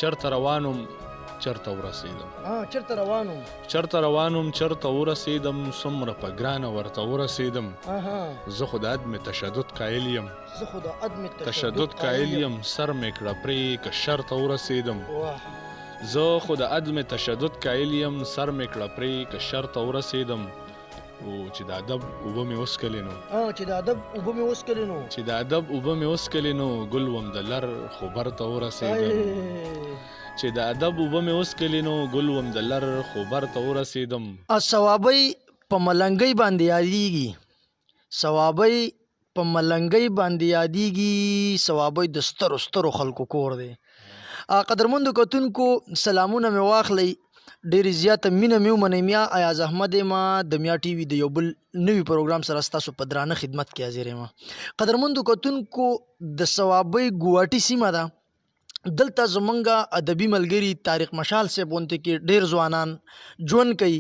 چرته روانم چرته ورسېدم چرته روانم چرته روانم چرته ورسېدم څومره په ګرانه ورته ورسېدم زه خو د عدم تشدد قایل یم تشدد قایل یم سر مې کړه پرې که شرته ورسېدم زه خو د عدم تشدد قایل یم سر مې کړه پرې که شرته ورسېدم او چې د ادب اوبه مې وڅکلې نو چې د ادب اوبه مې وڅکلې نو چې د ادب اوبه مې وڅکلې نو ګل وم د لر خو بر ته ورسېدم چې د ادب اوبه مې وڅکلې نو ګل وم د لر خو بر ته ورسېدم. ثوابۍ په ملنګۍ باندې یادېږي ثوابۍ په ملنګۍ باندې یادېږي ثوابۍ د سترو سترو خلکو کور دی. قدرمندو کتونکو سلامونه مې واخلئ ډېرې زیاته مینه مې ومنئ. میا ایاز احمد یم د میا ټي وي د یو بل نوي پروګرام سره ستاسو په درانه خدمت کې حاضر یم. قدرمندو کتونکو د صوابۍ ګواټي سیمه ده دلته زمونږ ادبي ملګري طارق مشال صاحب غونډې کې ډېر ځوانان ژوند کوي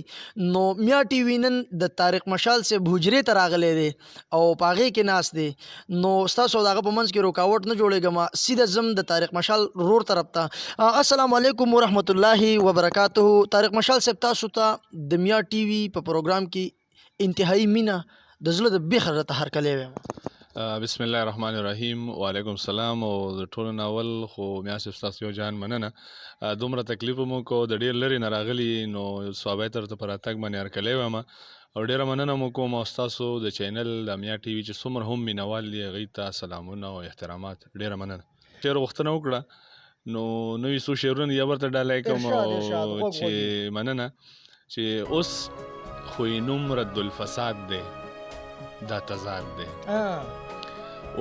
نو میا ټي وي نن د طارق مشال صاحب حجرې ته راغلی دی او په هغې کې ناست دی نو ستاسو د هغه په منځ کې رکاوټ نه جوړېږم سیده ځم د طارق مشال رور طرف ته. السلام علیکم ورحمت الله وبرکاتہ. طارق مشال صاحب تاسو ته د میا ټي وي په پروګرام کې انتهایی مینه د زړه د بیخه راته هرکلی ویم. بسم الله الرحمن الرحیم. وعلیکم السلام. او د ټولو ناول خو میا صاحب ستاسو یو جان مننه دومره تکلیف مو کو د ډېر لرې نه راغلي نو صوابۍ ته په راتګ باندې هرکلی ویم او ډېره مننه مو کوم او ستاسو د چینل د میا ټي وي چې څومره هم مینوال دي هغوی ته سلامونه او احترامات ډېره مننه. شعر غوښتنه وکړه نو نوي څو شعرونه یا ورته ډالۍ کوم او چې مننه چې اوس خو یې نوم رد الفساد دی دا تضاد دی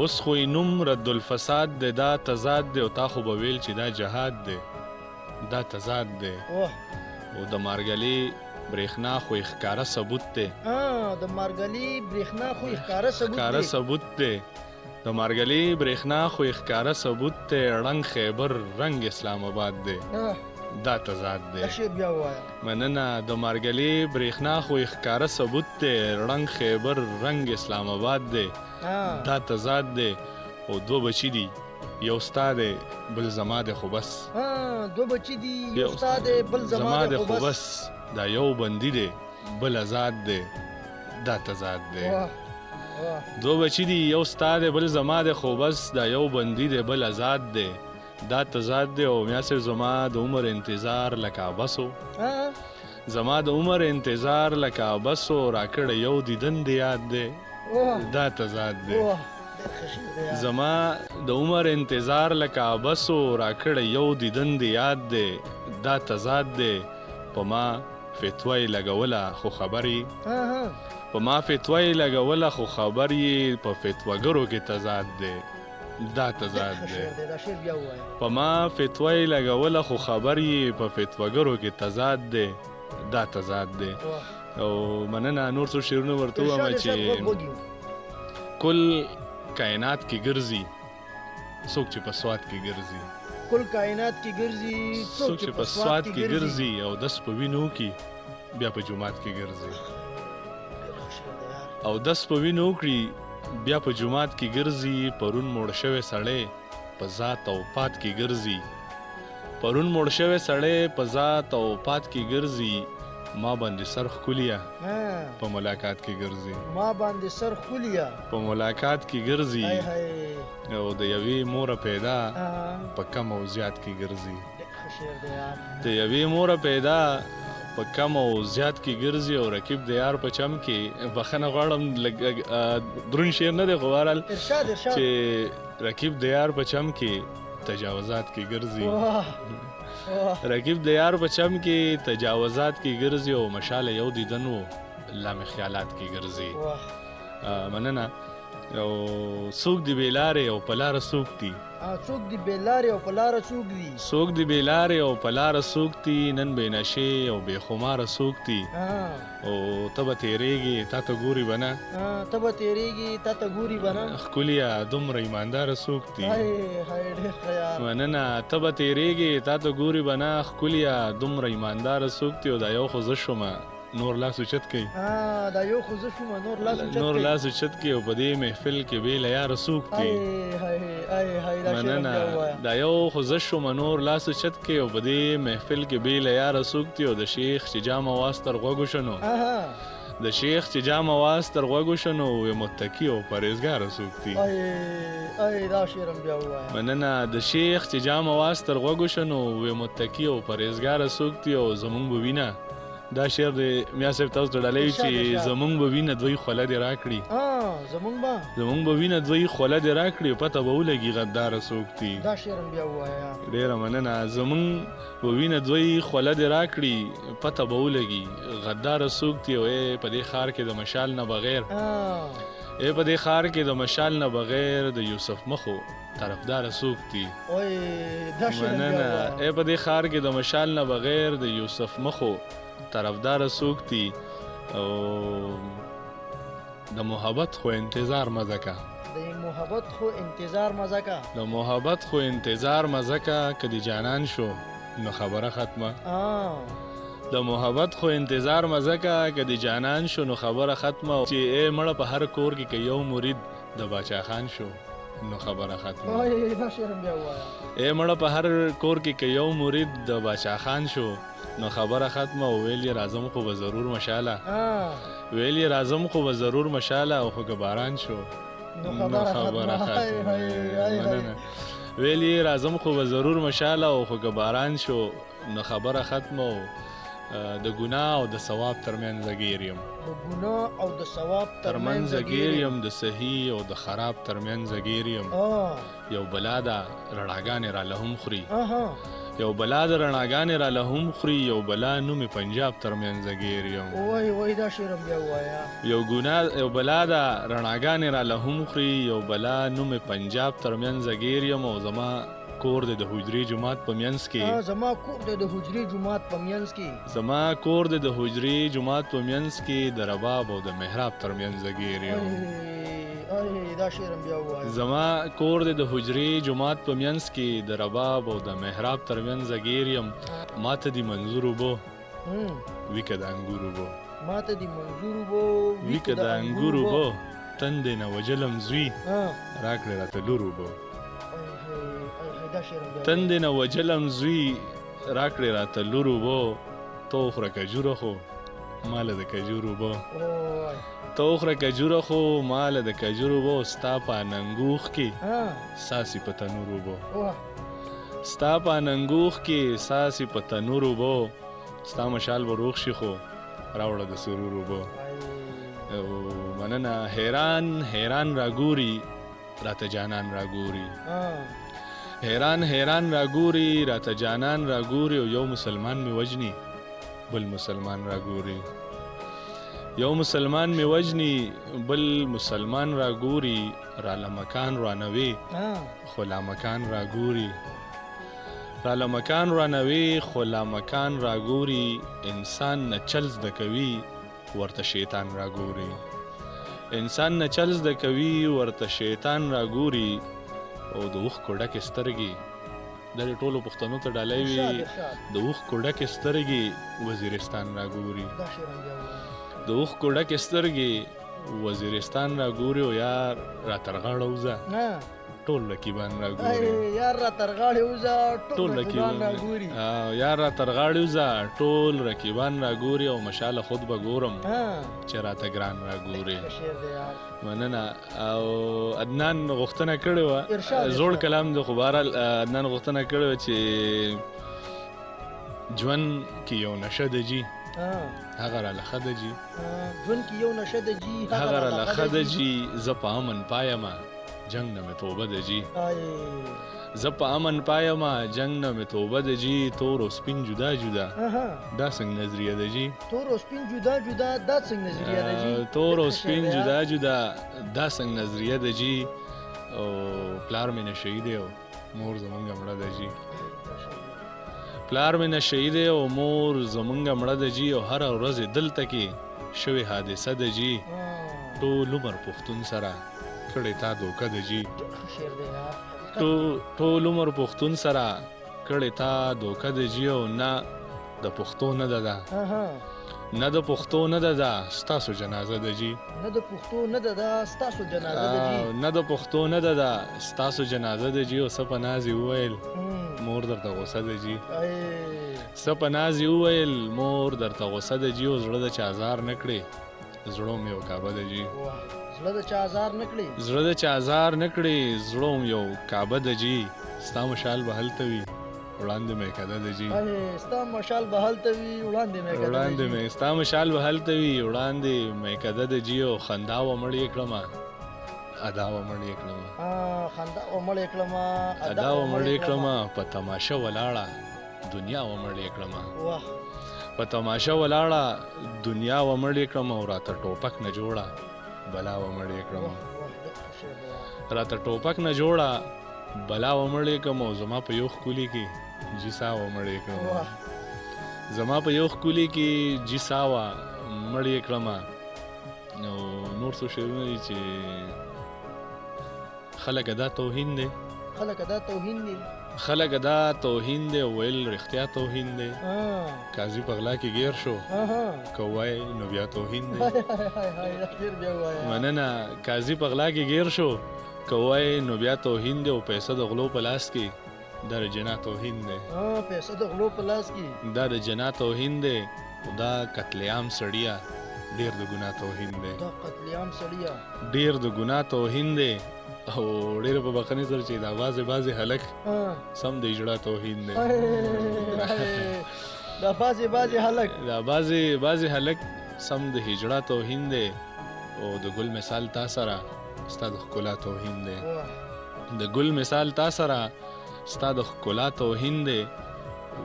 اوس خو یې نوم رد الفساد دی دا تضاد دی او تا خو به ویل چې دا جهاد دی دا تضاد دی او د مارګلي برېښنا خو یې ښکاره ثبوت دی د مارګلي برېښنا خو یې ښکاره ثبوت دی د مارګلي برېښنا خو یې ښکاره ثبوت دی رنګ خیبر رنګ اسلام آباد دی دا تضاد دی. مننه د مارګلي برېښنا خو یې ښکاره ثبوت دی رنګ خیبر رنګ اسلام آباد دی دا تضاد دی او دو بچی دي یو ستا دی بل زما دی خو بس دو بچی دي یو ستا دی بل زما دی خو بس دا یو بندي دی بل آزاد دی دا تضاد دی. دو بچی دي یو ستا دی بل زما دی خو بس دا یو بندي دی بل آزاد دی دا تضاد دی او میا صاحب زما د عمر انتظار لکه بسو زما د عمر انتظار لکه بسو راکړه یو دیدن دی یاد دی دا تضاد دی. زما د عمر انتظار لکه بسو راکړه یو دیدن دی یاد دی دا تضاد دی. په ما فتوی لګوله خو خبرې په ما فتوی لګوله خو خبرې په فتوګرو کې تضاد دی دا تضاد دی. په ما فتوی لګوله خو خبر یې په فتوګرو کې تضاد دی دا تضاد دی. او مننه نور څو شعرونه ورته ووایم چې کل کائنات کې ګرځي څوک چې په سوات کې ګرځي کل کائنات کې ګرځي څوک چې په سوات کې ګرځي او دس په وینو کې بیا په جومات کې ګرځي او دس په وینو کړي بیا په جومات کې ګرځي پرون موړ شوی سړی په ذات او پات کې ګرځي پرون موړ شوی سړی په ذات او پات کې ګرځي ما باندې سر ښکليه په ملاقات کې ګرځي ما باندې سر ښکليه په ملاقات کې ګرځي او د یوې موره پیدا په کم او زیات کې ګرځي د یوې موره پیدا په کم او زیات کې ګرځي او رکیب د یار په چم کې بخنه غواړم درون شعر نه دی خو بهرحال چې رکیب د یار په چم کې تجاوزات کې ګرځي رکیب د یار په چم کې تجاوزات کې ګرځي او مشال یو دیدن و لامې خیالات کې ګرځي. مننه. او څوک دی بیلارې او په لاره څوک دي څوک دی بیلارې او په لاره څوک دي څوک دی بیلارې او په لاره څوک دي نن بې نشې او بې خماره څوک دي او ته به تېرېږي تا ته ګوري به نه ته به تېرېږي تا ته ګوري به نه ښکليه دومره ایمانداره څوک دي مننه ته به تېرېږي تا ته ګوري به نه ښکليه دومره ایمانداره څوک دي او دا یو خو زه شومه نور لاس اوچت کوي دا یو خو زه شوم نور لاس اوچت نور کوي لاس اوچت کوي او په دې محفل کې بې له یاره څوک دي دا شعر هم بیا ووایه دا یو خو زه شوم نور لاس اوچت کوي او په دې محفل کې بې له یاره څوک دي او د شیخ چې جام اواز تر غوږو شنو د شیخ چې جام اواز تر غوږو شنو وې متقي او پرهیزګاره څوک دي دا شعر هم بیا ووایه مننه د شیخ چې جام اواز تر غوږو شنو وې متقي او پرهیزګاره څوک دي او زمونږ به وینه دا شعر د میا صاحب تاسو ته ډالۍ چې زمونږ به وینه دوی خوله دې راکړي زمونږ به وینه دوی خوله دې راکړي پته به ولګي غداره څوک دي دا شعر هم بیا ووایه ډېره مننه زمونږ به وینه دوی خوله دې راکړي پته به ولګي غداره څوک دي او په دې ښار کې د مشال نه بغیر په دې ښار کې د مشال نه بغیر د یوسف مخو طرفدار څوک دي مننه په دې ښار کې د مشال نه بغیر د یوسف مخو طرفدار څوک دي او د محبت خو انتظار مزه کا د محبت خو انتظار مزه کا کدی جانان شو نو خبره ختمه د محبت خو انتظار مزه کا کدی جانان شو نو خبره ختمه چې مړه په هر کور کې یو مرید د باچا خان شو نو خبره ختمه مړه په هر کور کې یو مرید د باچا خان شو نو خبره ختمه او ویل راځم خو به ضرور مشاله او خو باران شو نو خبره ختمه ویل راځم خو به ضرور مشاله او خو باران شو نو خبره ختمه د ګناه او د ثواب ترمنځ ګیر یم د صحیح او د خراب ترمنځ ګیر یم یو بلا ده رڼاګانې را لهم خوري یو بلا د رڼاګانې را لهم خوري یو بلا نومې پنجاب ترمنځ ګیر یم یو بلا د رڼاګانې را لهم خوري یو بلا نومې پنجاب ترمنځ ګیر یم او زما کور د حجرې جماعت په منځ کې د رباب او د محراب ترمنځ ګیر یم زما کور د حجرې جماعت په منځ کې د رباب او د محراب ترمنځ ګیر یم ماته دی منظور وبو ویکه د انګور وبو تندې نه وجلم زوی راکړه راته لور وبو تندې نه وجلم زوی راکړې راته لور وبو تو خوره کجوره خو ماله د کجور وبو ستا په اننګوخ کې ساسي په تنور وبو ستا مشال به روغ شي خو راوړه د سرور وبو مننه حیران راګوري راته جانان راګوري حیران راګوري راته جانان راګوري او یو مسلمان می وجني بل مسلمان راګوري را لمکان رانوي خو لامکان راګوري انسان نه چل زده کوي ورته شیطان راګوري او د اوښ کوډکې سترګې دا ټولو پښتنو ته ډالۍ وي د اوښ کوډکې سترګې وزیرستان راګوري او یار را ترغاړه وزه ټول رقیبان راګوري ټول رقیبان راګوري او مشاله خود به ګورم چې راته ګران راګوري مننه او عدنان غوښتنه کړې وه زوړ کلام د خو بهرحال عدنان غوښتنه کړې وه چې ژوند کې یو نشه ده جي هغه راله ښه ده جي زه په امن پایمه جنگ نه مې توبه ده جي تور او سپین جدا دا څنګه نظریه ده جي او پلار مې نشهید دی او مور زمونږ مړه ده جي او هره ورځ دلته کې شوې حادثه ده جي ټول عمر پښتون سره کړې تا دوکه ده جي او نه د پښتو نه ده نه د پښتو نه ده دا ستاسو جنازه ده جی نه د پښتو نه ده دا ستاسو جنازه ده جی نه د پښتو نه ده دا ستاسو جنازه ده جی او څه په ناز یې وویل مور درته غوسه ده جی څه په ناز یې وویل مور درته غوسه ده جی او زړه د چا ازار نه کړې زړه مې یو کعبه ده جی زړه د چا ازار نه کړې زړه د چا ازار نه کړې زړه مې یو کعبه ده جی ستا مشال به هلته وي وړاندې مې کده ده جی ستا مشال به هلته وي وړاندې مې کده وړاندې مې ستا مشال به هلته وي وړاندې مې کده ده جی او خندا و مړ یې کړمه ادا و مړ یې کړمه خندا و مړ یې کړمه ادا و مړ یې کړمه په تماشه ولاړه دنیا و مړ یې کړمه په تماشه ولاړه دنیا و مړ یې کړمه او راته ټوپک نه جوړه بلا و مړ یې کړمه راته ټوپک نه جوړه بلا و مړ یې کړمه او زما په یو ښکلي کې جیسا و مړ یې کړمه زما په یو ښکلي کې جیسا و مړ یې کړمه نو نور څو شعرونه دي چې خلک دا توهین دی خلک دا توهین دی خلک دا توهین دی ویل رښتیا توهین دی قاضي په غلا کې گیر شو که وای نو بیا توهین دی مننه قاضي په غلا کې گیر شو که وای نو بیا توهین دی او پیسه د غلو په لاس کې دا د جنا توهین دی پیسه د غلو په لاس کې دا د جنا توهین دی دا قتل عام سړیا ډیر د ګناه توهین دی دا قتل عام سړیا ډیر د ګناه توهین دی او ډیر په بخنی سره چې دا بازي هلک سم د اجړه توهین دی دا بازي هلک دا بازي هلک سم د هجړه توهین دی او د ګل مثال تا سره ستاد ښکلا توهین دی د ګل مثال تا سره ستاد ښکلا توهین دی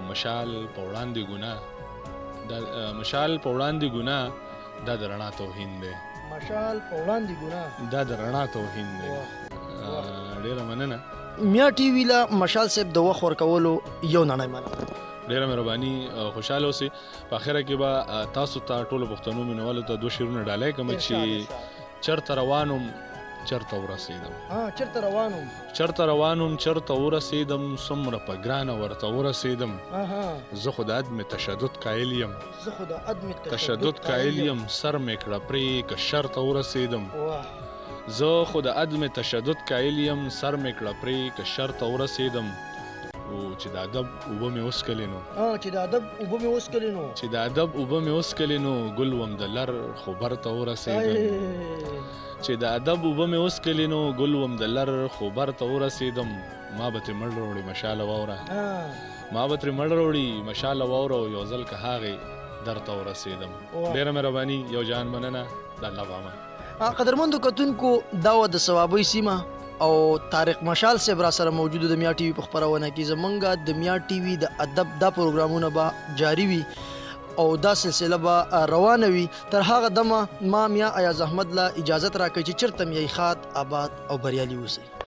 مشال په وړاندې ګناه دا مشال په وړاندې ګناه دا د رڼا توهین دی مشال په وړاندې ګناه دا د رڼا توهین دی ډیره مننه میا ټي وی لا مشال صاحب د وخت ورکولو یو نړۍ مننه ډیره مهرباني خوشاله اوسئ په اخره کې به تاسو ته ټولو پښتنو مینوالو ته دوه شعرونه ډالۍ کوم چې چرته روانم چرته ورسېدم چرته روانم چرته ورسېدم څومره په ګرانه ورته ورسېدم زه خو د عدم تشدد قایل یم سر مې کړه پرې که شرته ورسېدم زه خو د عدم تشدد قایل یم سر مې کړه پرې که شرته ورسېدم او چې د ادب اوبه مې وسکلې نو ګل وم د لر خو برته ورسېدم چې د ادب اوبه مې وسکلې نو ګل وم د لر خو برته ورسېدم ما به ترې مړ راوړي مشاله واوره او یو ځل که هغې درته ورسېدم ډېره مهرباني یو جان مننه د الله په امان قدرمندو کتونکو دا وه د صوابۍ سیمه او طارق مشال صاحب را سره موجود د میا ټي وي په خپرونه کې زمونږ د میا ټي وي د ادب دا پروګرامونه به جاری وي او دا سلسله به روانه وي تر هغه دمه ما میا ایاز احمد له اجازت راکړئ چې چېرته مې یې ښاد آباد او بریالي اوسئ